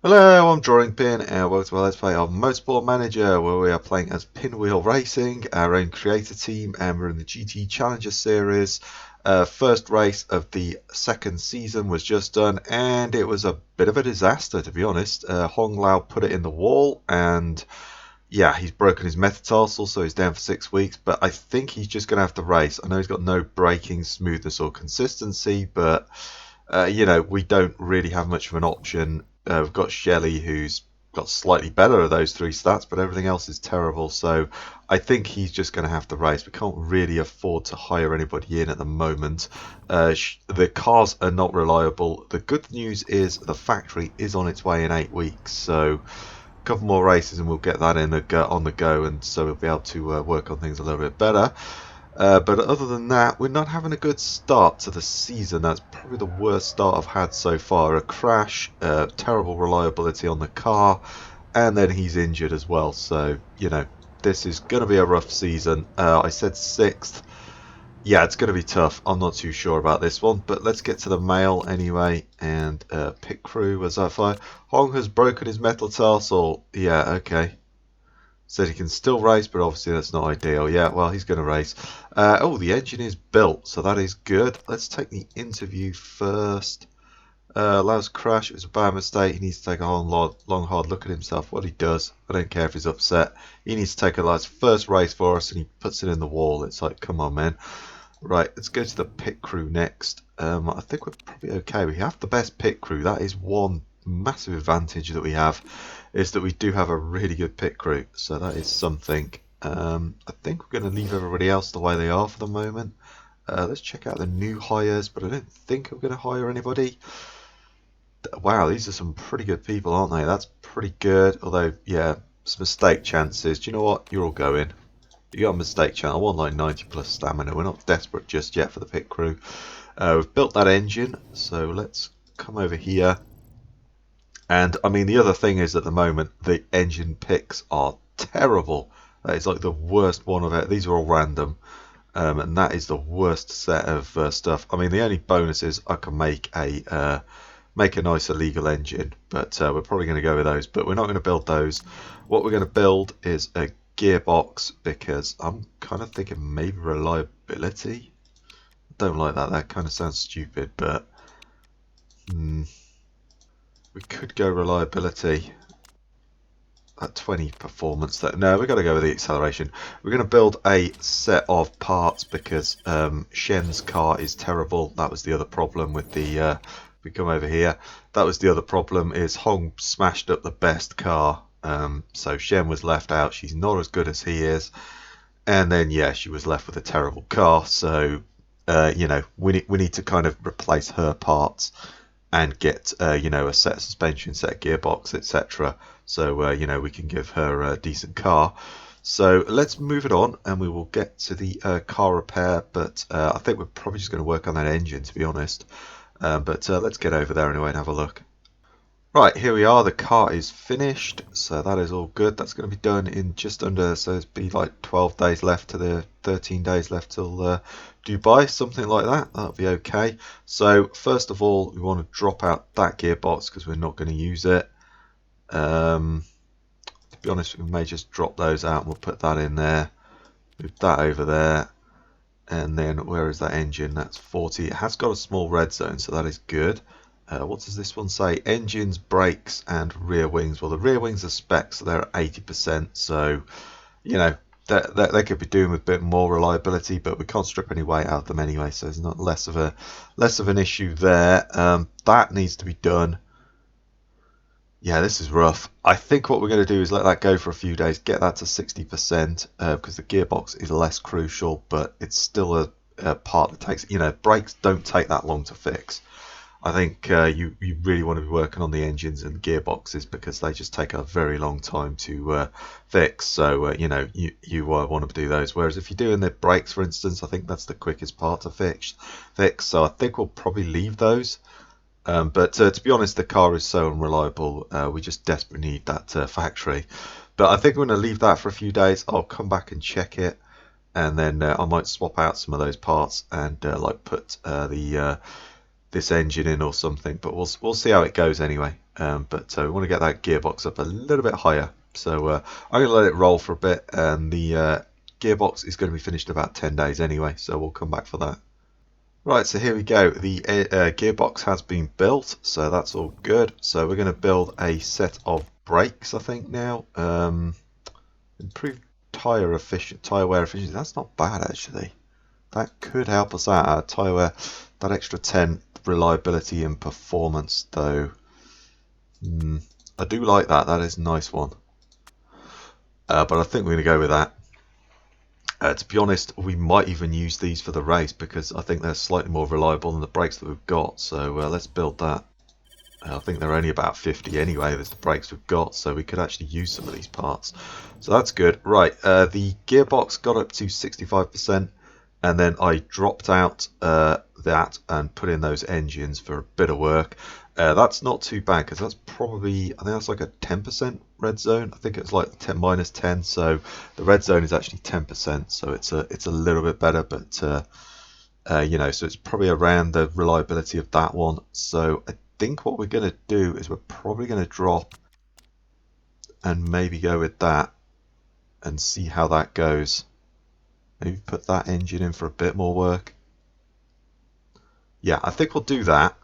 Hello, I'm Drawing Pin and welcome to my Let's Play of Motorsport Manager, where we are playing as Pinwheel Racing, our own creator team, and we're in the GT Challenger Series. First race of the second season was just done, and it was a bit of a disaster, to be honest. Hong Lao put it in the wall, and yeah, he's broken his metatarsal, so he's down for 6 weeks, but I think he's just going to have to race. I know he's got no braking smoothness or consistency, but we don't really have much of an option. We've got Shelley, who's got slightly better of those 3 stats, but everything else is terrible. So I think he's just going to have to race. We can't really afford to hire anybody in at the moment. The cars are not reliable. The good news is the factory is on its way in 8 weeks. So a couple more races and we'll get that on the go, and so we'll be able to work on things a little bit better. But other than that, we're not having a good start to the season. That's probably the worst start I've had so far. A crash, terrible reliability on the car, and then he's injured as well. So, this is going to be a rough season. I said 6th. Yeah, it's going to be tough. I'm not too sure about this one, but let's get to the mail anyway. And pit crew, was that fine? Hong has broken his metatarsal. Yeah, okay. Said he can still race, but obviously that's not ideal. Yeah, well, he's going to race. Oh, the engine is built, so that is good. Let's take the interview first. Allows crash. It was a bad mistake. He needs to take a long, hard look at himself. What he does, I don't care if he's upset. He needs to take a first race for us, and he puts it in the wall. It's like, come on, man. Right, let's go to the pit crew next. I think we're probably okay. We have the best pit crew. That is one massive advantage that we have, is that we do have a really good pit crew. So that is something. I think we're going to leave everybody else the way they are for the moment. Let's check out the new hires, but I don't think we're going to hire anybody. Wow, these are some pretty good people, aren't they? That's pretty good. Although, yeah, some mistake chances. Do you know what? You're all going. You got a mistake chance. I want like 90 plus stamina. We're not desperate just yet for the pit crew. We've built that engine, so let's come over here. And I mean, the other thing is, at the moment, the engine picks are terrible. That is like the worst one of it. These are all random, and that is the worst set of stuff. I mean, the only bonus is I can make a nice illegal engine, but we're probably going to go with those. But we're not going to build those. What we're going to build is a gearbox, because I'm kind of thinking maybe reliability. Don't like that. That kind of sounds stupid, but we could go reliability at 20 performance. No, we've got to go with the acceleration. We're going to build a set of parts because Shen's car is terrible. That was the other problem with the... we come over here. That was the other problem, is Hong smashed up the best car. So Shen was left out. She's not as good as he is. And then, yeah, she was left with a terrible car. So, we need to kind of replace her parts and get, a set of suspension, set of gearbox, etc. So, we can give her a decent car. So let's move it on, and we will get to the car repair. But I think we're probably just going to work on that engine, to be honest. But let's get over there anyway and have a look. Right, here we are. The car is finished, so that is all good. That's going to be done in just under, so it'll be like 12 days left to the 13 days left till Dubai, something like that. That'll be okay. So first of all, we want to drop out that gearbox because we're not going to use it. To be honest, we may just drop those out and we'll put that in there. Move that over there. And then where is that engine? That's 40. It has got a small red zone, so that is good. What does this one say? Engines, brakes, and rear wings. Well, the rear wings are specs, so they're at 80%. So, they could be doing with a bit more reliability, but we can't strip any weight out of them anyway, so there's not less of an issue there. That needs to be done. Yeah, this is rough. I think what we're going to do is let that go for a few days, get that to 60%, because the gearbox is less crucial, but it's still a part that takes, brakes don't take that long to fix. I think you really want to be working on the engines and gearboxes because they just take a very long time to fix. So you want to do those. Whereas if you're doing the brakes, for instance, I think that's the quickest part to fix. So I think we'll probably leave those. But to be honest, the car is so unreliable. We just desperately need that factory. But I think we're going to leave that for a few days. I'll come back and check it. and then I might swap out some of those parts and like put this engine in or something. But we'll see how it goes anyway. But we want to get that gearbox up a little bit higher. So I'm going to let it roll for a bit, and the gearbox is going to be finished in about 10 days anyway. So we'll come back for that. Right, so here we go. The gearbox has been built, so that's all good. So we're going to build a set of brakes, I think now. Improve tire wear efficiency. That's not bad actually. That could help us out. Tire wear, that extra 10 reliability and performance though. I do like that. That is a nice one. But I think we're going to go with that. To be honest, we might even use these for the race because I think they're slightly more reliable than the brakes that we've got. So let's build that. I think they're only about 50 anyway. There's the brakes we've got, so we could actually use some of these parts. So that's good. Right, the gearbox got up to 65%, and then I dropped out that and put in those engines for a bit of work. That's not too bad because that's probably, I think that's like a 10% red zone. I think it's like 10 minus 10, so the red zone is actually 10%, so it's a little bit better, but you know, so it's probably around the reliability of that one. So I think what we're going to do is we're probably going to drop and maybe go with that and see how that goes. Maybe put that engine in for a bit more work. Yeah, I think we'll do that.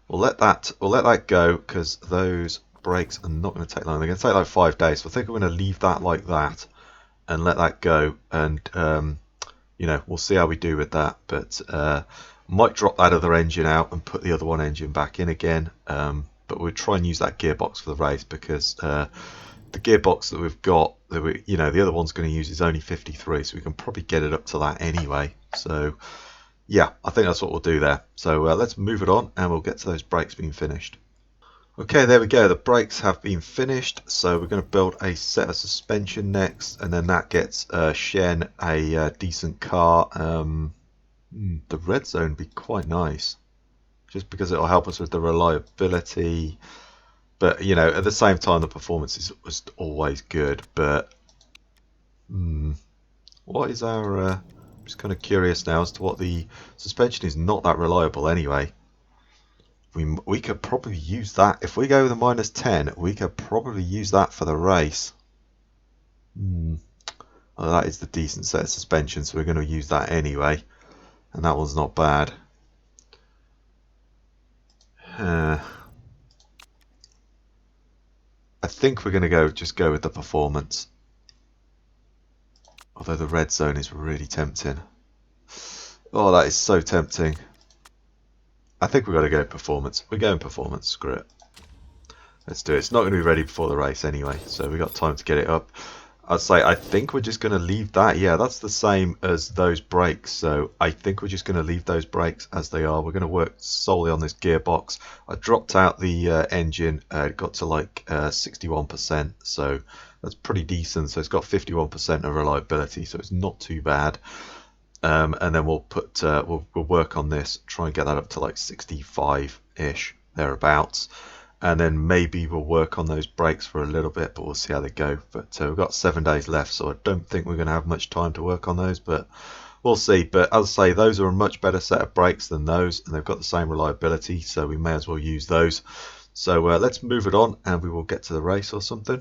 We'll let that go because those brakes are not going to take long. They're going to take like 5 days. So I think we're going to leave that like that and let that go. And you know, we'll see how we do with that. But might drop that other engine out and put the other one engine back in again. But we'll try and use that gearbox for the race because the gearbox that we've got, you know, the other one's going to use is only 53, so we can probably get it up to that anyway. So yeah, I think that's what we'll do there. So let's move it on and we'll get to those brakes being finished. Okay, there we go. The brakes have been finished. So we're going to build a set of suspension next, and then that gets Shen a decent car. The red zone would be quite nice, just because it'll help us with the reliability. But you know, at the same time, the performance is always good. But what is our? I'm just kind of curious now as to what the suspension is. Not that reliable anyway. We could probably use that if we go with a minus 10. We could probably use that for the race. Well, that is the decent set of suspension, so we're going to use that anyway, and that one's not bad. I think we're going to just go with the performance. Although the red zone is really tempting. Oh, that is so tempting. I think we've got to go performance. We're going performance. Screw it. Let's do it. It's not going to be ready before the race anyway, so we've got time to get it up. I'd say I think we're just going to leave that. Yeah, that's the same as those brakes. So I think we're just going to leave those brakes as they are. We're going to work solely on this gearbox. I dropped out the engine. It got to like 61%. So that's pretty decent. So it's got 51% of reliability. So it's not too bad. And then we'll put we'll work on this. Try and get that up to like 65-ish thereabouts. And then maybe we'll work on those brakes for a little bit, but we'll see how they go. But we've got 7 days left, so I don't think we're going to have much time to work on those, but we'll see. But as I say, those are a much better set of brakes than those, and they've got the same reliability, so we may as well use those. So let's move it on, and we will get to the race or something.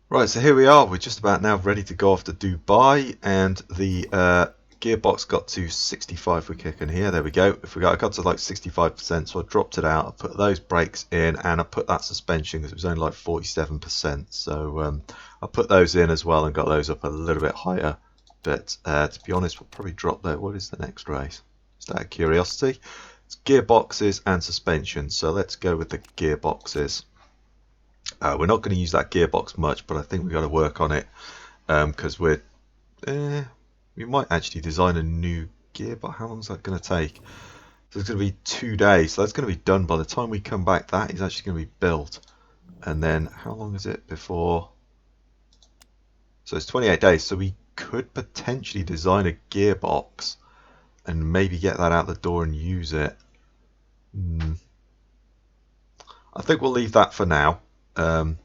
Right, so here we are. We're just about now ready to go off to Dubai, and the gearbox got to 65 we kick in here. There we go. I got to like 65%, so I dropped it out. I put those brakes in, and I put that suspension because it was only like 47%. So I put those in as well and got those up a little bit higher. But to be honest, we'll probably drop that. What is the next race? Just out of curiosity. It's gearboxes and suspension. So let's go with the gearboxes. We're not going to use that gearbox much, but I think we've got to work on it because we might actually design a new gear, but how long is that going to take? So it's going to be 2 days. So that's going to be done by the time we come back. That is actually going to be built. And then how long is it before? So it's 28 days. So we could potentially design a gearbox and maybe get that out the door and use it. I think we'll leave that for now. And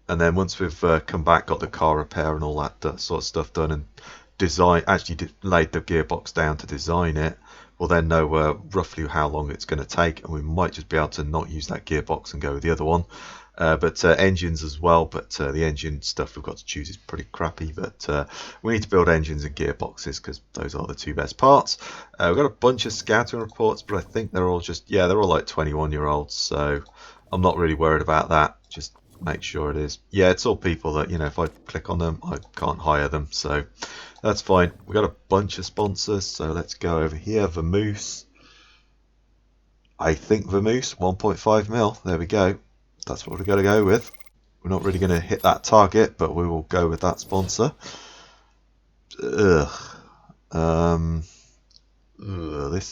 then once we've come back, got the car repair and all that sort of stuff done, and laid the gearbox down to design it, we'll then know roughly how long it's going to take, and we might just be able to not use that gearbox and go with the other one. But engines as well, but the engine stuff we've got to choose is pretty crappy, but we need to build engines and gearboxes because those are the two best parts. We've got a bunch of scouting reports, but I think they're all just, yeah, they're all like 21-year-olds, so I'm not really worried about that. Just make sure it is. Yeah, it's all people that, you know, if I click on them, I can't hire them, so that's fine. We've got a bunch of sponsors, so let's go over here. Vamoose. I think Vamoose, 1.5 mil. There we go. That's what we're going to go with. We're not really going to hit that target, but we will go with that sponsor. This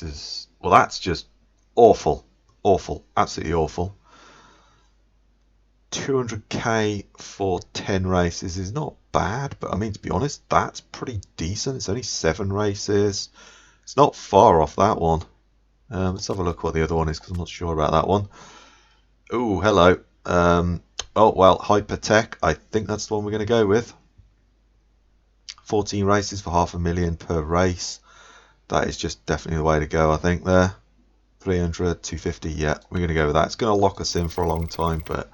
is, well, that's just awful. Awful. Absolutely awful. 200k for 10 races is not bad, but I mean, to be honest, that's pretty decent. It's only 7 races. It's not far off that one. Let's have a look what the other one is, because I'm not sure about that one. Oh, hello. Oh, well, Hypertech. I think that's the one we're going to go with. 14 races for $500,000 per race. That is just definitely the way to go, I think, there. 300, 250, yeah, we're going to go with that. It's going to lock us in for a long time, but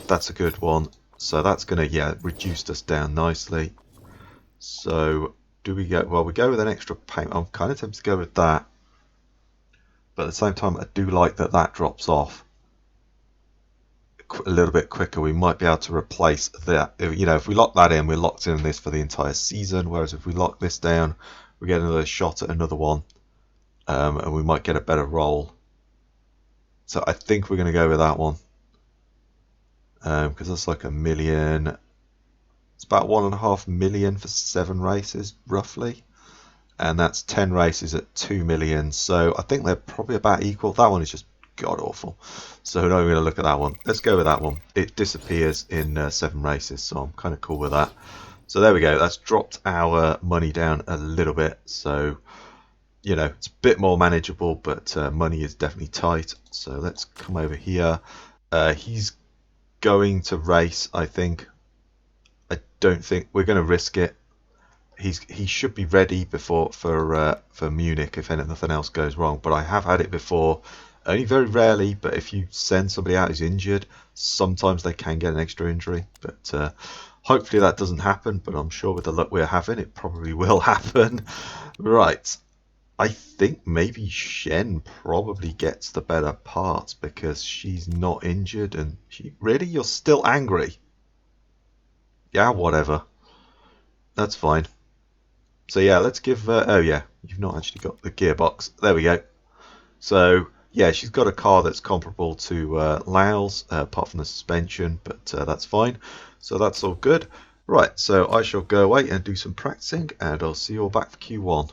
that's a good one. So that's going to, yeah, reduce us down nicely. So do we go, well, we go with an extra payment. I'm kind of tempted to go with that. But at the same time, I do like that that drops off a little bit quicker. We might be able to replace that. You know, if we lock that in, we're locked in this for the entire season. Whereas if we lock this down, we get another shot at another one. And we might get a better roll. So I think we're going to go with that one. Because that's like $1 million. It's about $1.5 million for 7 races, roughly. And that's 10 races at $2 million. So I think they're probably about equal. That one is just god awful. So now we're going to look at that one. Let's go with that one. It disappears in 7 races, so I'm kind of cool with that. So there we go. That's dropped our money down a little bit. So, you know, it's a bit more manageable, but money is definitely tight. So let's come over here. He's going to race, I think. I don't think we're going to risk it. He should be ready for Munich if anything else goes wrong. But I have had it before, only very rarely. But if you send somebody out who's injured, sometimes they can get an extra injury. But hopefully that doesn't happen. But I'm sure with the luck we're having, it probably will happen. Right. I think maybe Shen probably gets the better parts because she's not injured. And really, you're still angry? Yeah, whatever. That's fine. So yeah, let's give. Oh yeah, you've not actually got the gearbox. There we go. So yeah, she's got a car that's comparable to Lau's, apart from the suspension, but that's fine. So that's all good. Right. So I shall go away and do some practicing, and I'll see you all back for Q1.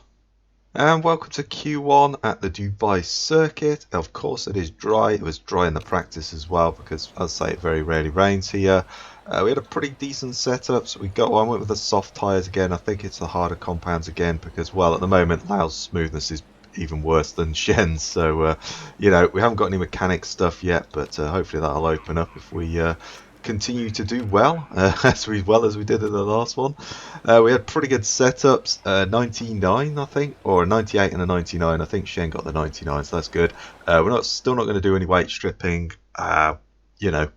And welcome to Q1 at the Dubai circuit. Of course it is dry. It was dry in the practice as well because, as I say, it very rarely rains here. We had a pretty decent setup. So I went with the soft tyres again. I think it's the harder compounds again because, well, at the moment Lau's smoothness is even worse than Shen's. So, you know, we haven't got any mechanic stuff yet, but hopefully that'll open up if we continue to do well as we did in the last one. We had pretty good setups, 99 I think, or a 98 and a 99. I think Shen got the 99, so that's good. We're still not going to do any weight stripping. You know,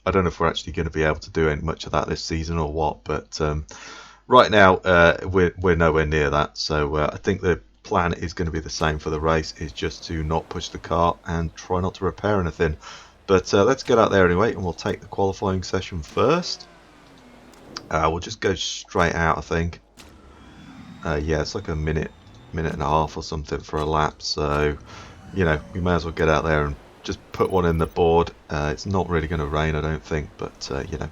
I don't know if we're actually going to be able to do much of that this season or what, but right now we're nowhere near that. So I think the plan is going to be the same for the race, is just to not push the car and try not to repair anything. But let's get out there anyway, and we'll take the qualifying session first. We'll just go straight out, I think. Yeah, it's like a minute and a half or something for a lap. So, you know, we may as well get out there and just put one in the board. It's not really going to rain, I don't think, but you know,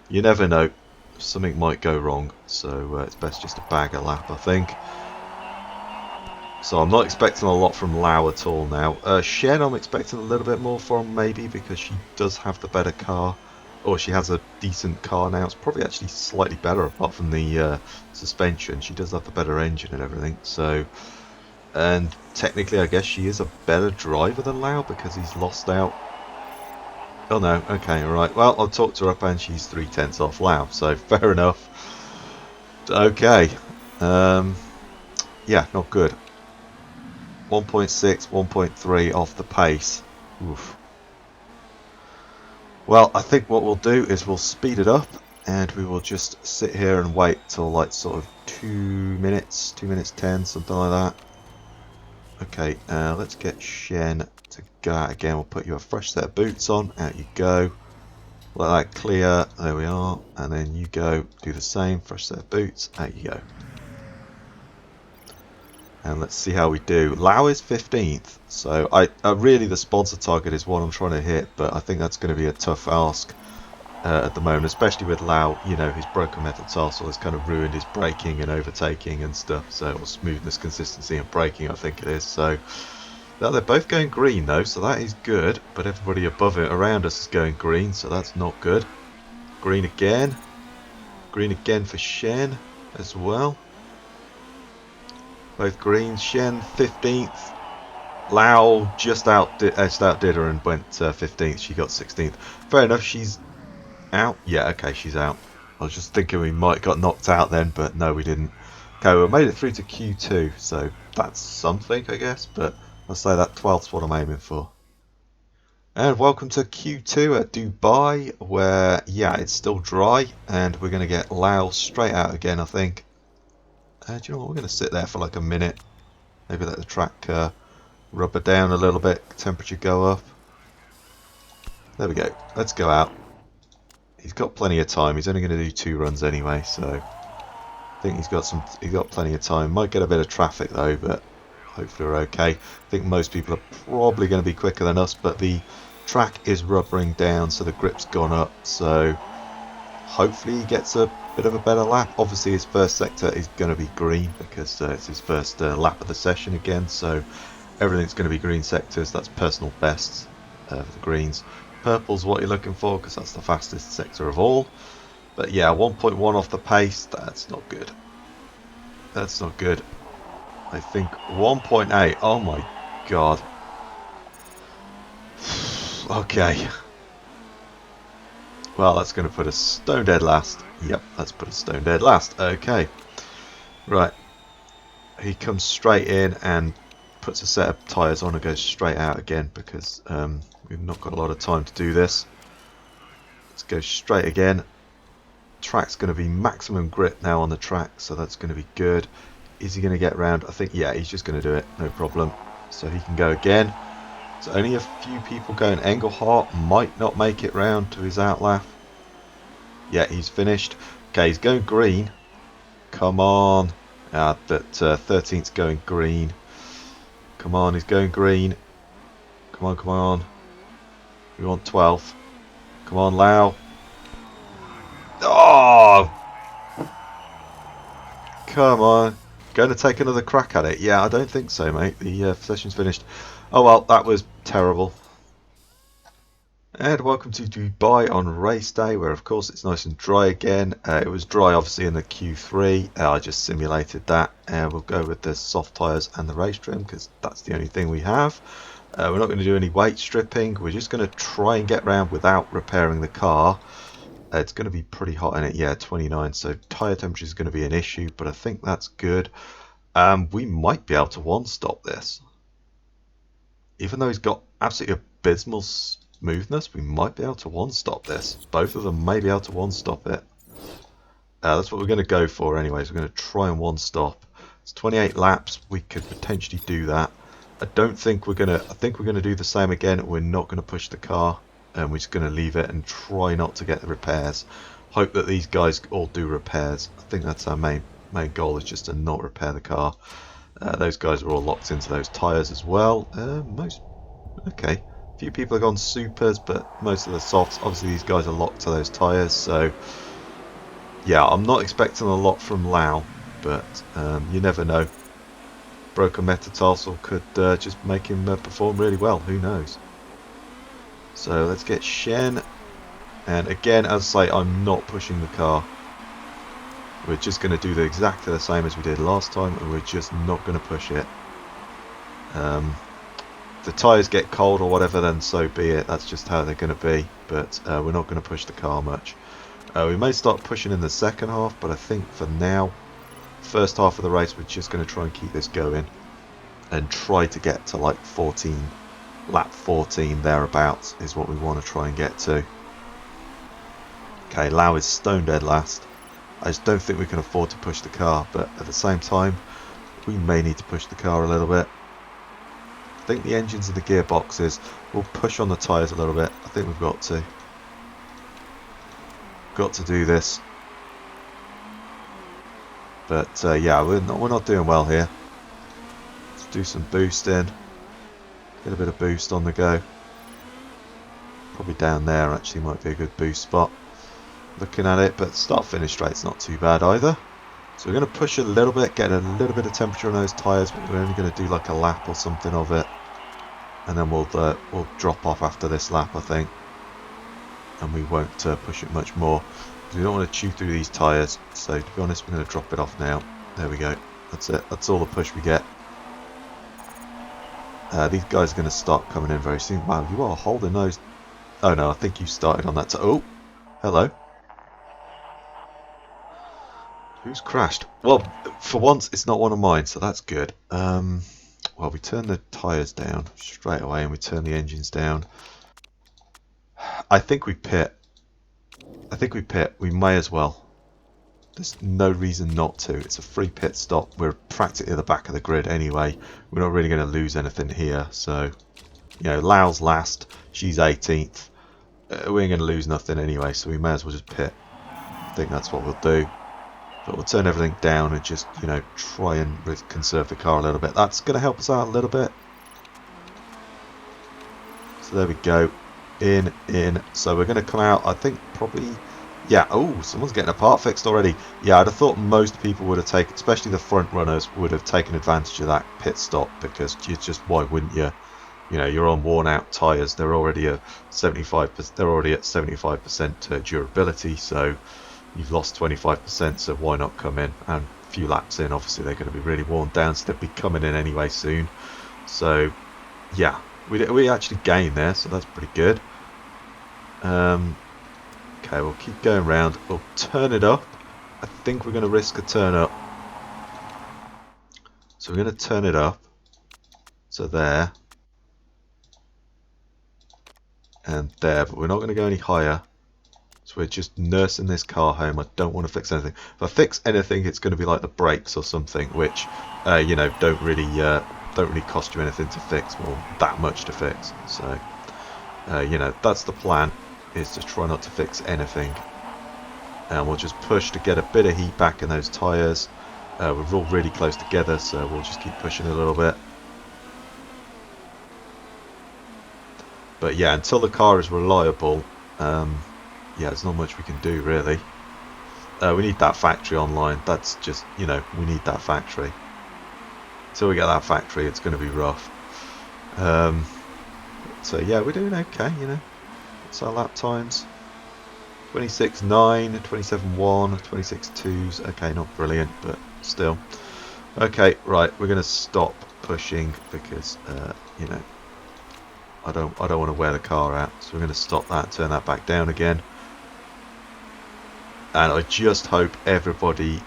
you never know. Something might go wrong, so it's best just to bag a lap, I think. So I'm not expecting a lot from Lau at all now. Shen I'm expecting a little bit more from, maybe, because she does have the better car. Or she has a decent car now. It's probably actually slightly better apart from the suspension. She does have the better engine and everything. So, and technically I guess she is a better driver than Lau because he's lost out. Oh no, okay, alright. Well, I'll talk to her up and she's 3/10 off Lau. So fair enough. Okay. Yeah, not good. 1.6, 1.3 off the pace. Oof. Well, I think what we'll do is we'll speed it up and we will just sit here and wait till like sort of 2 minutes, 2 minutes 10, something like that. Okay, let's get Shen to go out again. We'll put you a fresh set of boots on. Out you go. Let that clear. There we are. And then you go. Do the same. Fresh set of boots. Out you go. And let's see how we do. Lau is 15th. So I really the sponsor target is what I'm trying to hit. But I think that's going to be a tough ask at the moment. Especially with Lau. You know, his broken metatarsal has kind of ruined his braking and overtaking and stuff. So, or smoothness, consistency and braking I think it is. So... They're both going green though, so that is good. But everybody above it around us is going green, so that's not good. Green again. Green again for Shen as well. Both green. Shen 15th. Lau just outdid her and went 15th. She got 16th. Fair enough, she's out. Yeah, okay, she's out. I was just thinking we might have got knocked out then, but no, we didn't. Okay, we made it through to Q2, so that's something, I guess, but... I'll say that 12th's what I'm aiming for. And welcome to Q2 at Dubai, where, yeah, it's still dry, and we're going to get Lau straight out again, I think. Do you know what, we're going to sit there for like a minute. Maybe let the track rubber down a little bit, temperature go up. There we go, let's go out. He's got plenty of time, he's only going to do 2 runs anyway, so... I think he's got plenty of time. Might get a bit of traffic though, but... Hopefully we're okay. I think most people are probably going to be quicker than us, but the track is rubbering down, so the grip's gone up. So hopefully he gets a bit of a better lap. Obviously his first sector is going to be green because it's his first lap of the session again. So everything's going to be green sectors. That's personal bests for the greens. Purple's what you're looking for because that's the fastest sector of all. But yeah, 1.1 off the pace. That's not good. That's not good. I think 1.8. Oh my god. Okay. Well, that's going to put us stone dead last. Yep, that's put us stone dead last. Okay. Right. He comes straight in and puts a set of tyres on and goes straight out again because we've not got a lot of time to do this. Let's go straight again. Track's going to be maximum grip now on the track, so that's going to be good. Is he going to get round? I think, yeah, he's just going to do it. No problem. So he can go again. So only a few people going. Engelhardt might not make it round to his outlap. Yeah, he's finished. Okay, he's going green. Come on. But 13th's going green. Come on, he's going green. Come on, come on. We want 12th. Come on, Lau. Oh! Come on. Going to take another crack at it? Yeah, I don't think so, mate. The session's finished. Oh well, that was terrible. And welcome to Dubai on race day, where of course it's nice and dry again. It was dry obviously in the Q3. I just simulated that. We'll go with the soft tyres and the race trim because that's the only thing we have. We're not going to do any weight stripping. We're just going to try and get round without repairing the car. It's going to be pretty hot in it, yeah, 29, so tyre temperature is going to be an issue, but I think that's good. We might be able to one-stop this. Even though he's got absolutely abysmal smoothness, we might be able to one-stop this. Both of them may be able to one-stop it. That's what we're going to go for anyways. We're going to try and one-stop. It's 28 laps, we could potentially do that. I think we're going to do the same again. We're not going to push the car. And we're just going to leave it and try not to get the repairs. Hope that these guys all do repairs. I think that's our main goal, is just to not repair the car. Those guys are all locked into those tyres as well. Okay. A few people have gone supers, but most of the softs. Obviously these guys are locked to those tyres. So yeah, I'm not expecting a lot from Lau, but you never know. Broken metatarsal could just make him perform really well. Who knows? So let's get Shen, and again, as I say, I'm not pushing the car. We're just going to do exactly the same as we did last time, and we're just not going to push it. If the tyres get cold or whatever, then so be it. That's just how they're going to be, but we're not going to push the car much. We may start pushing in the second half, but I think for now, first half of the race we're just going to try and keep this going and try to get to like 14, lap 14 thereabouts is what we want to try and get to. Okay, Lau is stone dead last. I just don't think we can afford to push the car, but at the same time we may need to push the car a little bit. I think the engines and the gearboxes will push on the tyres a little bit. I think we've got to do this. But yeah, we're not doing well here. Let's do some boosting. Get a bit of boost on the go. Probably down there actually might be a good boost spot. Looking at it, but start finish straight's not too bad either. So we're going to push a little bit, get a little bit of temperature on those tyres, but we're only going to do like a lap or something of it. And then we'll drop off after this lap, I think. And we won't push it much more. We don't want to chew through these tyres, so to be honest we're going to drop it off now. There we go, that's it, that's all the push we get. These guys are going to start coming in very soon. Wow, you are holding those. Oh no, I think you started on that. Oh, hello. Who's crashed? Well, for once it's not one of mine, so that's good. Well, we turn the tyres down straight away and we turn the engines down. I think we pit. We may as well. There's no reason not to. It's a free pit stop. We're practically at the back of the grid anyway. We're not really going to lose anything here. So, you know, Lau's last. She's 18th. We ain't going to lose nothing anyway, so we may as well just pit. I think that's what we'll do. But we'll turn everything down and just, you know, try and conserve the car a little bit. That's going to help us out a little bit. So there we go. In. So we're going to come out, I think, probably... Yeah, oh, someone's getting a part fixed already. Yeah, I'd have thought most people would have taken, especially the front runners, would have taken advantage of that pit stop because you just, why wouldn't you? You know, you're on worn out tyres. They're already at 75%. They're already at 75% durability, so you've lost 25%. So why not come in? And a few laps in, obviously they're going to be really worn down, so they'll be coming in anyway soon. So yeah, we actually gained there, so that's pretty good. Okay, we'll keep going round. We'll turn it up. I think we're going to risk a turn up. So we're going to turn it up. So there. And there. But we're not going to go any higher. So we're just nursing this car home. I don't want to fix anything. If I fix anything, it's going to be like the brakes or something, which, you know, don't really cost you anything to fix. Well, that much to fix. So, you know, that's the plan. Is to try not to fix anything, and we'll just push to get a bit of heat back in those tyres. We're all really close together, so we'll just keep pushing a little bit. But yeah, until the car is reliable, yeah, there's not much we can do really. We need that factory online. That's just, you know, we need that factory. Until we get that factory, it's going to be rough. So yeah, we're doing okay, you know. So lap times 26.9, 27.1, 26.2s. Okay, not brilliant, but still. Okay, right, we're going to stop pushing because you know, I don't want to wear the car out. So we're going to stop that, turn that back down again. And I just hope everybody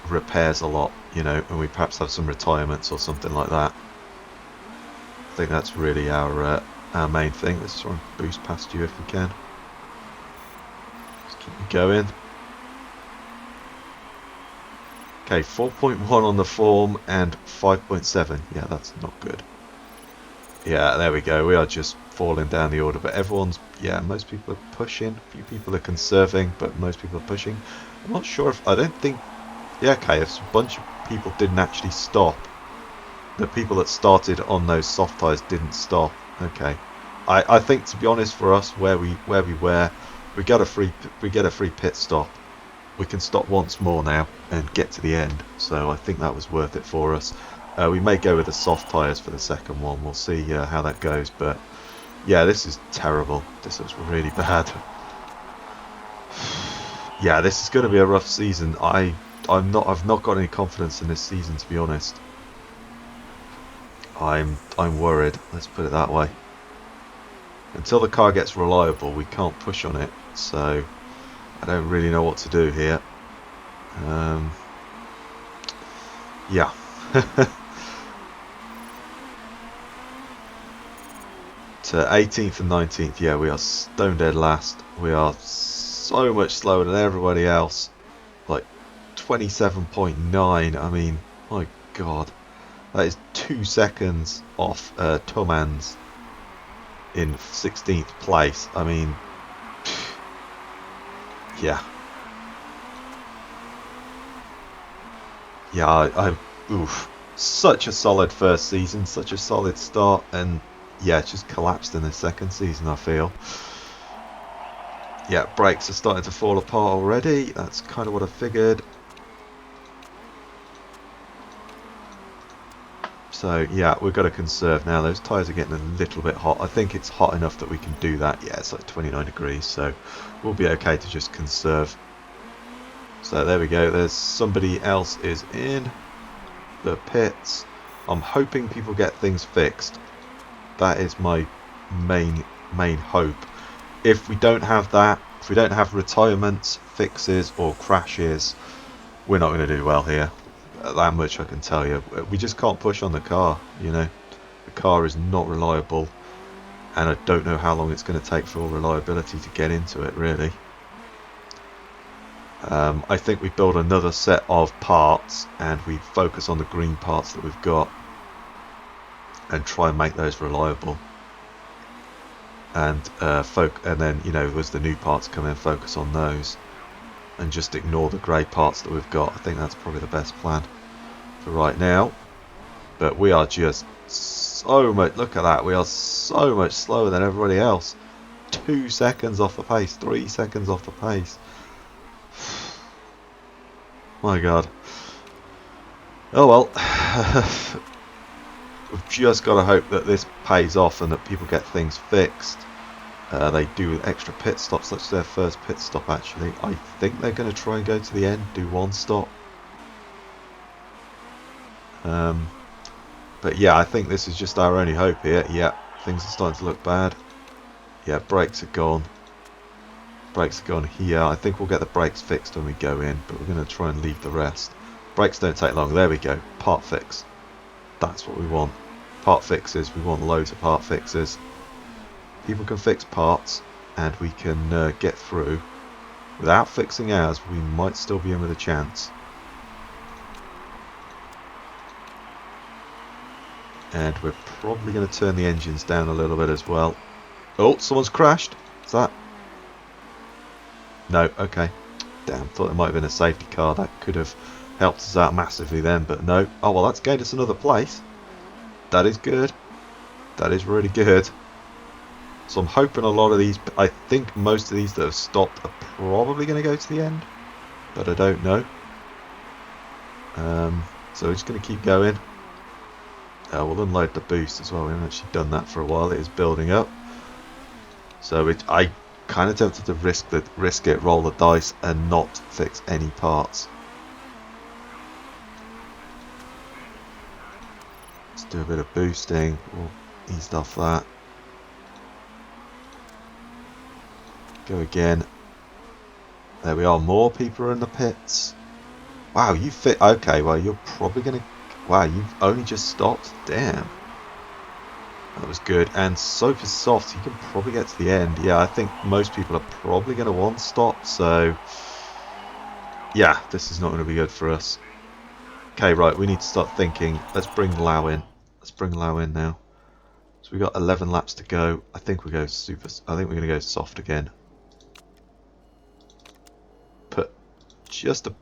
repairs a lot, you know, and we perhaps have some retirements or something like that. I think that's really our main thing. Let's try and boost past you if we can. Just keep it going. Okay, 4.1 on the form and 5.7. Yeah, that's not good. Yeah, there we go. We are just falling down the order, but everyone's, yeah, most people are pushing. A few people are conserving, but most people are pushing. I'm not sure if, I don't think, yeah, okay, if a bunch of people didn't actually stop. The people that started on those soft tyres didn't stop. Okay, I think, to be honest, for us where we were, we get a free pit stop. We can stop once more now and get to the end. So I think that was worth it for us. We may go with the soft tyres for the second one. We'll see how that goes. But yeah, this is terrible. This looks really bad. Yeah, this is going to be a rough season. I've not got any confidence in this season, to be honest. I'm worried, let's put it that way. Until the car gets reliable, we can't push on it, so I don't really know what to do here. Yeah. To 18th and 19th, yeah, we are stone dead last. We are so much slower than everybody else. Like 27.9. I mean, my God, that is 2 seconds off Tomans in 16th place. I mean, yeah, yeah. Oof, such a solid first season, such a solid start, and yeah, it just collapsed in the second season, I feel. Yeah, brakes are starting to fall apart already. That's kind of what I figured. So yeah, we've got to conserve now. Those tyres are getting a little bit hot. I think it's hot enough that we can do that. Yeah, it's like 29 degrees, so we'll be okay to just conserve. So there we go. There's somebody else is in the pits. I'm hoping people get things fixed. That is my main hope. If we don't have that, if we don't have retirements, fixes or crashes, we're not going to do well here. That much I can tell you. We just can't push on the car, you know. The car is not reliable, and I don't know how long it's going to take for reliability to get into it, really. I think we build another set of parts and we focus on the green parts that we've got and try and make those reliable. And then, you know, as the new parts come in, focus on those and just ignore the grey parts that we've got. I think that's probably the best plan for right now. But we are just so much, look at that, we are so much slower than everybody else. 2 seconds off the pace, 3 seconds off the pace. My God. Oh well. We've just got to hope that this pays off and that people get things fixed. They do extra pit stops. That's their first pit stop actually. I think they're going to try and go to the end, do one stop. But yeah, I think this is just our only hope here. Yeah, things are starting to look bad. Yeah, brakes are gone. Brakes are gone here. I think we'll get the brakes fixed when we go in, but we're going to try and leave the rest. Brakes don't take long. There we go. Part fix. That's what we want. Part fixes. We want loads of part fixes. People can fix parts, and we can get through. Without fixing ours, we might still be in with a chance. And we're probably going to turn the engines down a little bit as well. Oh, someone's crashed. Is that? No, okay. Damn, thought it might have been a safety car. That could have helped us out massively then, but no. Oh, well, that's gained us another place. That is good. That is really good. So I'm hoping a lot of these, I think most of these that have stopped are probably going to go to the end, but I don't know. So we're just going to keep going. We'll unload the boost as well. We haven't actually done that for a while. It is building up. So I kind of tempted to risk it, roll the dice, and not fix any parts. Let's do a bit of boosting. We'll ease off that. Go again. There we are. More people are in the pits. Wow, you fit. Okay, well, you're probably going to. Wow, you've only just stopped. Damn. That was good. And soap is soft. You can probably get to the end. Yeah, I think most people are probably going to one stop. So, yeah, this is not going to be good for us. Okay, right. We need to start thinking. Let's bring Lau in. Let's bring Lau in now. So we got 11 laps to go. I think we go super. I think we're going to go soft again. Put just a.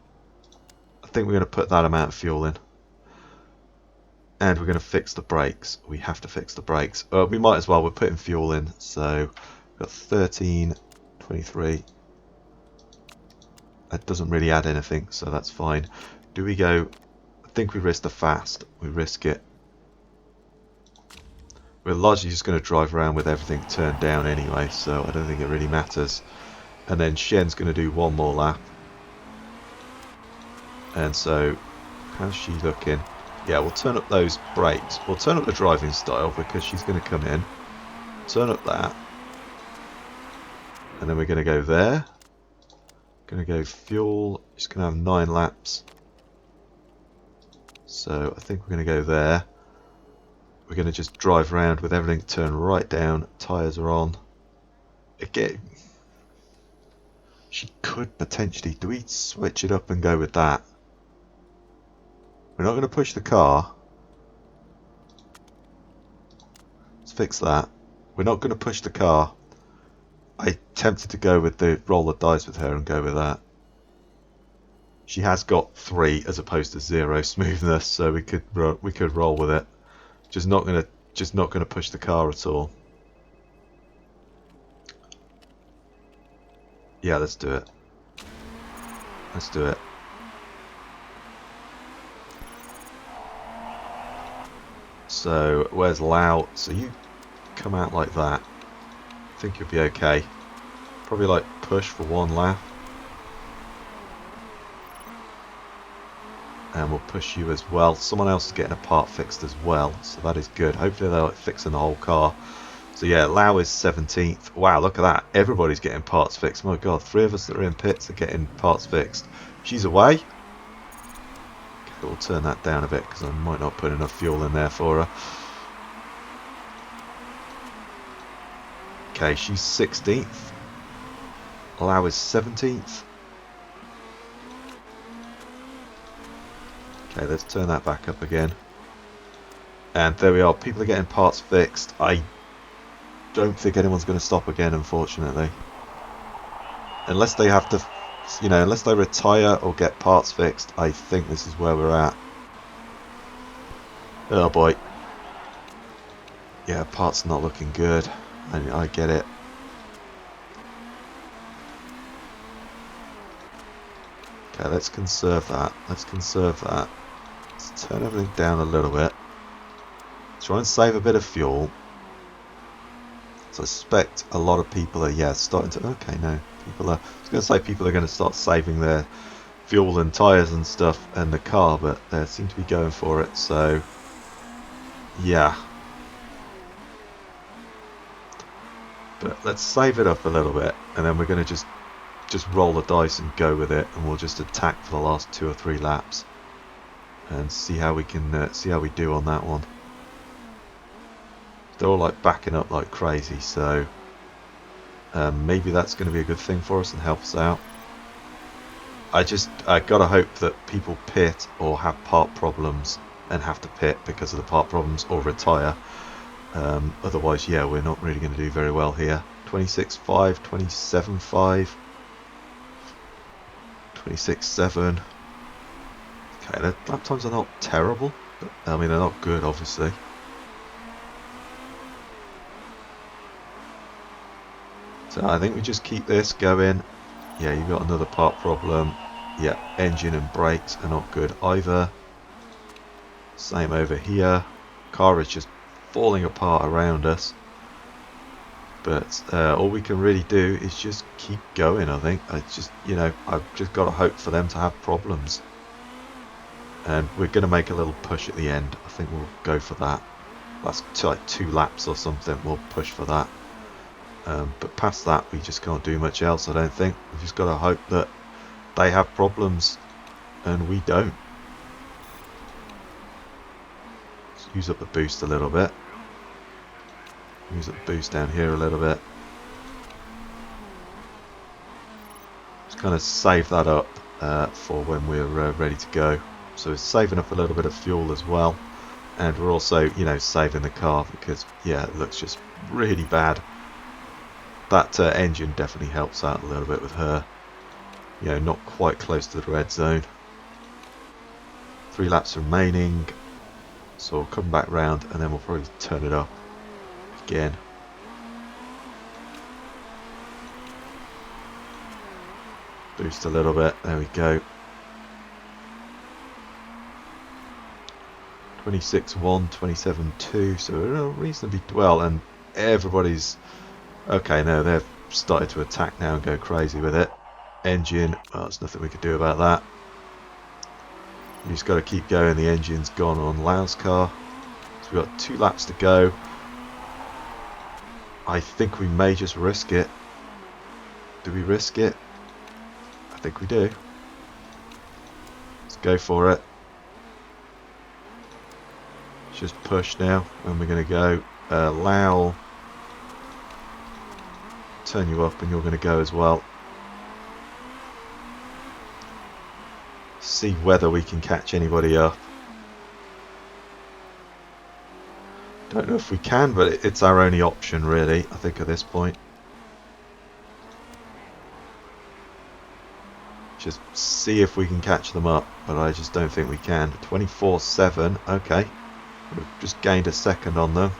I think we're going to put that amount of fuel in. And we're going to fix the brakes. We have to fix the brakes. We might as well. We're putting fuel in. So we've got 13, 23. That doesn't really add anything, so that's fine. Do we go? I think we risk the fast. We risk it. We're largely just going to drive around with everything turned down anyway, so I don't think it really matters. And then Shen's going to do one more lap. And so, how's she looking? Yeah, we'll turn up those brakes. We'll turn up the driving style because she's going to come in. Turn up that. And then we're going to go there. Going to go fuel. She's going to have 9 laps. So I think we're going to go there. We're going to just drive around with everything turned right down. Tyres are on. Again, she could potentially... Do we switch it up and go with that? We're not going to push the car. Let's fix that. We're not going to push the car. I tempted to go with the roll the dice with her and go with that. She has got 3 as opposed to 0 smoothness, so we could roll with it. Just not gonna push the car at all. Yeah, let's do it. Let's do it. So where's Lau? So you come out like that. I think you'll be okay. Probably like push for 1 lap. And we'll push you as well. Someone else is getting a part fixed as well, so that is good. Hopefully they're like fixing the whole car. So yeah, Lau is 17th. Wow, look at that. Everybody's getting parts fixed. My god, 3 of us that are in pits are getting parts fixed. She's away. Okay, we'll turn that down a bit because I might not put enough fuel in there for her. Okay, she's 16th. Lau is 17th. Okay, let's turn that back up again. And there we are. People are getting parts fixed. I don't think anyone's going to stop again, unfortunately. Unless they have to, you know, unless they retire or get parts fixed, I think this is where we're at. Oh boy. Yeah, parts not looking good. I get it. Okay, let's conserve that. Let's conserve that. Let's turn everything down a little bit. Try and save a bit of fuel. So I suspect a lot of people are, starting to... Okay, no. People are... I was going to say people are going to start saving their fuel and tyres and stuff and the car, but they seem to be going for it, so... Yeah. But let's save it up a little bit, and then we're going to just roll the dice and go with it, and we'll just attack for the last 2 or 3 laps and see how we can see how we do on that one. They're all like backing up like crazy, so maybe that's going to be a good thing for us and help us out. I gotta hope that people pit or have part problems and have to pit because of the part problems or retire. Otherwise, yeah, we're not really going to do very well here. 26.5, 27.5, 26.7. Okay, their lap times are not terrible, but I mean they're not good, obviously. So I think we just keep this going. Yeah, you've got another part problem. Yeah, engine and brakes are not good either. Same over here. Car is just falling apart around us. But all we can really do is just keep going, I think. I've just got to hope for them to have problems. And we're going to make a little push at the end. I think we'll go for that. That's like 2 laps or something. We'll push for that. But past that, we just can't do much else, I don't think. We've just got to hope that they have problems and we don't. Let's use up the boost a little bit. Use up the boost down here a little bit. Just kind of save that up for when we're ready to go. So it's saving up a little bit of fuel as well. And we're also, saving the car because, yeah, it looks just really bad. That engine definitely helps out a little bit with her. Not quite close to the red zone. 3 laps remaining. So we'll come back round and then we'll probably turn it up again. Boost a little bit. There we go. 26.1, 27.2. So we're reasonably well, and everybody's... Okay, no, they've started to attack now and go crazy with it. Engine, well, there's nothing we can do about that. You just got to keep going. The engine's gone on Lau's car. So we've got 2 laps to go. I think we may just risk it. Do we risk it? I think we do. Let's go for it. Just push now, and we're going to go. Lau, turn you up, and you're going to go as well. See whether we can catch anybody up. Don't know if we can, but it's our only option really, I think, at this point. Just see if we can catch them up, but I just don't think we can. 24-7, okay. We've just gained a second on them.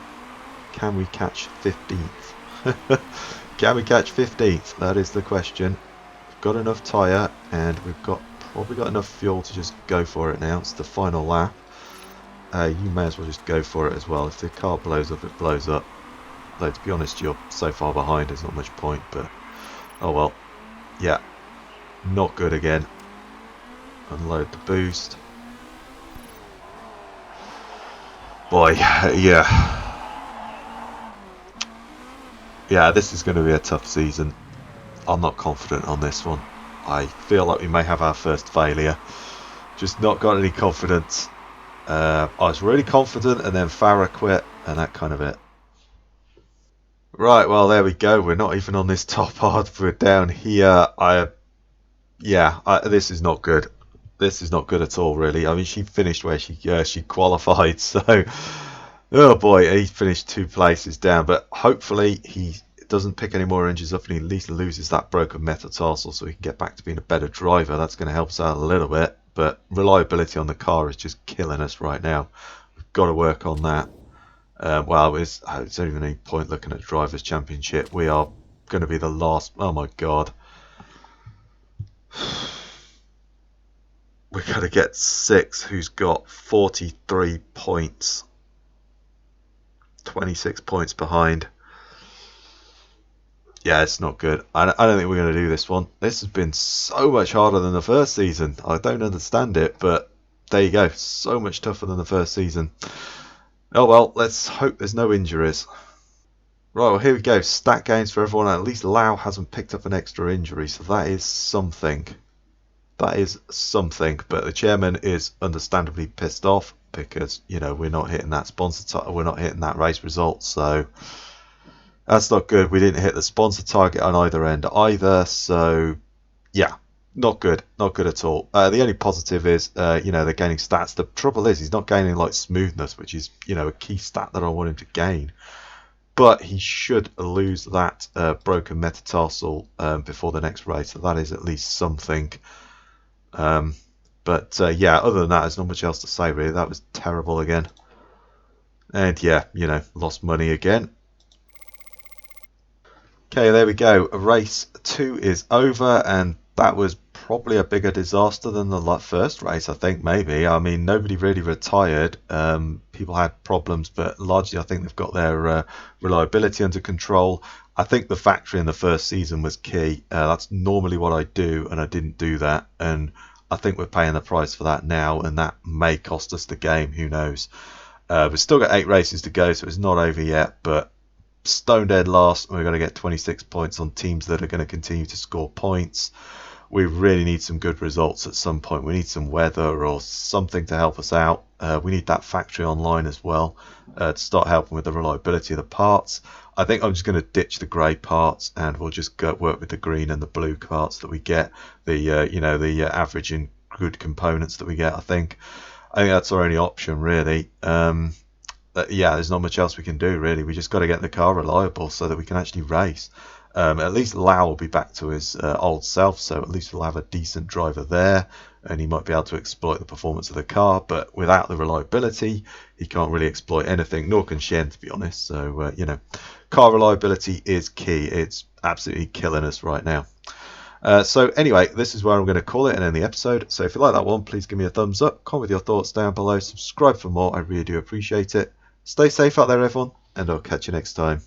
Can we catch 15th? Can we catch 15th? That is the question. We've got enough tyre, and we've probably got enough fuel to just go for it now. It's the final lap. You may as well just go for it as well. If the car blows up, it blows up. Though, to be honest, you're so far behind, there's not much point, but oh well. Yeah, not good again. Unload the boost. Boy, yeah. Yeah, this is going to be a tough season. I'm not confident on this one. I feel like we may have our first failure. Just not got any confidence. I was really confident, and then Farah quit, and that kind of it. Right, well, there we go. We're not even on this top hard. We're down here. This is not good. This is not good at all, really. I mean, she finished where she qualified, so oh boy, he finished 2 places down. But hopefully he doesn't pick any more engines up, and he at least loses that broken metatarsal, so he can get back to being a better driver. That's going to help us out a little bit. But reliability on the car is just killing us right now. We've got to work on that. Well, it's not even any point looking at Drivers' Championship. We are going to be the last. Oh my god. We've got to get 6, who's got 43 points. 26 points behind. Yeah, it's not good. I don't think we're going to do this one. This has been so much harder than the first season. I don't understand it, but there you go. So much tougher than the first season. Oh well, let's hope there's no injuries. Right, well here we go. Stat gains for everyone. At least Lau hasn't picked up an extra injury, so that is something. That is something. But the chairman is understandably pissed off because, you know, we're not hitting that we're not hitting that race result, so that's not good. We didn't hit the sponsor target on either end either, so yeah, not good. Not good at all. The only positive is, you know, they're gaining stats. The trouble is he's not gaining like smoothness, which is, you know, a key stat that I want him to gain. But he should lose that broken metatarsal before the next race, so that is at least something. Yeah, other than that, there's not much else to say really. That was terrible again. And yeah, you know, lost money again. Okay, there we go. Race 2 is over, and that was probably a bigger disaster than the first race, I think, maybe. I mean, nobody really retired. People had problems, but largely I think they've got their reliability under control. I think the factory in the first season was key. That's normally what I do, and I didn't do that. And I think we're paying the price for that now, and that may cost us the game. Who knows? We've still got 8 races to go, so it's not over yet, but stone dead last. We're going to get 26 points on teams that are going to continue to score points. We really need some good results at some point. We need some weather or something to help us out. We need that factory online as well to start helping with the reliability of the parts. I think I'm just going to ditch the grey parts, and we'll just work with the green and the blue parts that we get. The average and good components that we get. I think that's our only option really. Yeah, there's not much else we can do really. We just got to get the car reliable so that we can actually race. At least Lau will be back to his old self, so at least we'll have a decent driver there, and he might be able to exploit the performance of the car. But without the reliability, he can't really exploit anything, nor can Shen, to be honest. So you know, car reliability is key. It's absolutely killing us right now. So anyway, this is where I'm going to call it and end the episode. So if you like that one, please give me a thumbs up, comment with your thoughts down below, subscribe for more. I really do appreciate it. Stay safe out there, everyone, and I'll catch you next time.